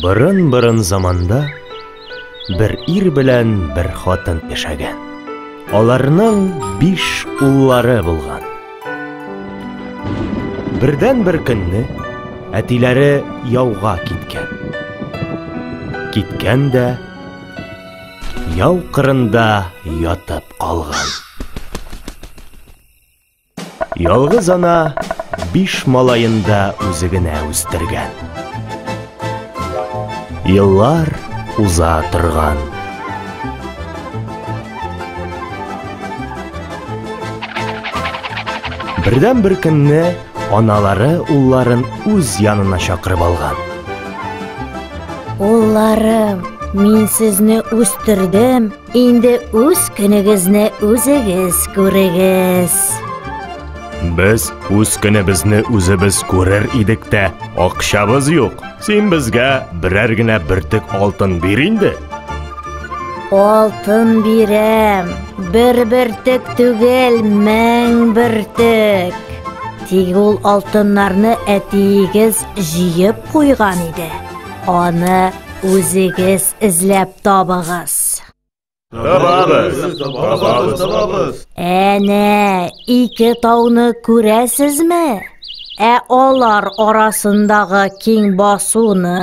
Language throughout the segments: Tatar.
Бырын заманда bir белән bir хатын яшәгән. Аларның 5 уллары булган. Бердән бер көнне әтиләре яуга киткән. Киткән дә яу кырында ятып калган. Ялгыз ана 5 малаенда үзе генә үстергән. Еллар уза торган. Бердән бер көнне аналары улларын үз янына чакырып алган. Улларым, мин сезне үстердем, инде үз көнегезне үзегез күрегез. Без үз көнебезне үзебез күрер идек тә, акчабыз юк. Син безгә берәр генә бертек алтын бир инде. Алтын бирәм, бер бертек түгел, 1000 бертек. Тик ул алтыннарны әтиегез җыеп куйган иде. Аны үзегез эзләп табыгыз. Табабыз. Әнә, 2 тауны күрәсезме? Алар арасындагы киң басуны?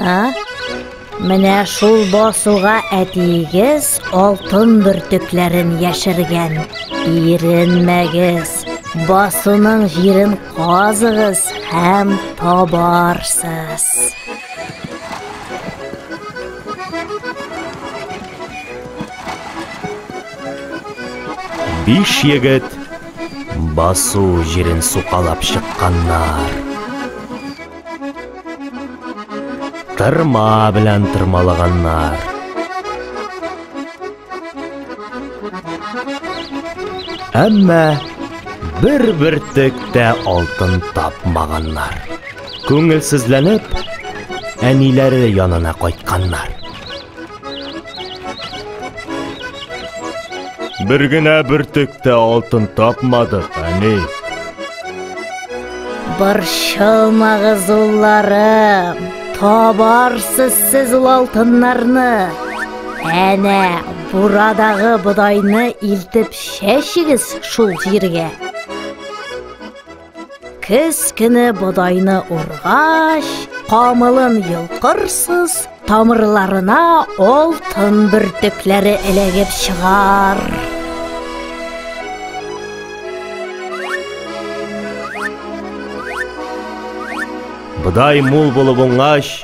Менә шул басуга әтиегез алтын бөртекләрен яшергән. Иренмәгез, басуның җирен казыгыз һәм табарсыз. 5 егет басу җирен сукалап чыкканнар. Тырма белән тырмалаганнар. Әмма бер бертек тә алтын тапмаганнар. Күңелсезләнеп, әниләре янына кайтканнар. Bir генә бертек тә алтын тапмадык, әни. Борчылмагыз, улларым, табарсыз сез ул алтыннарны. Әнә, бурадагы бодайны илтеп чәчегез шул җиргә. Көз көне бодайны ургач, камылын йолкырсыз, тамырларына алтын бөртекләре эләгеп чыгар. Бодай мул булып уңгач,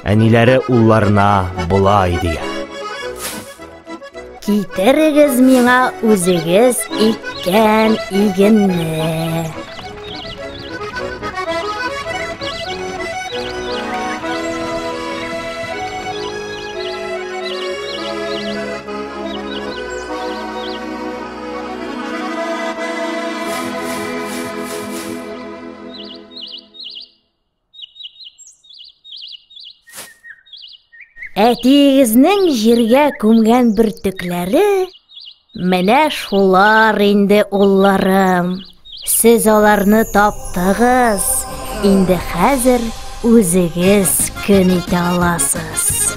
әниләре улларына булай дигән. Китерегез миңа үзегез иккән игенне. Әтиегезнең җиргә күмгән бөртекләре менә шулар инде, улларым. Сез аларны таптыгыз. Инде хәзер үзегез көн итә аласыз.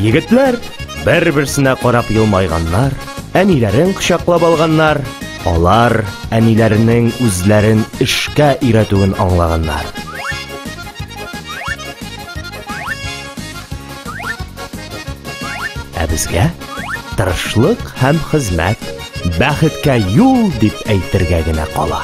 Егетләр бер-берсенә карап елмайганнар, әниләрен кочаклап алганнар. Алар әниләренең үзләрен эшкә өйрәтүен аңлаганнар. Безгә тырышлык һәм хезмәт бәхеткә юл дип әйтергә генә кала.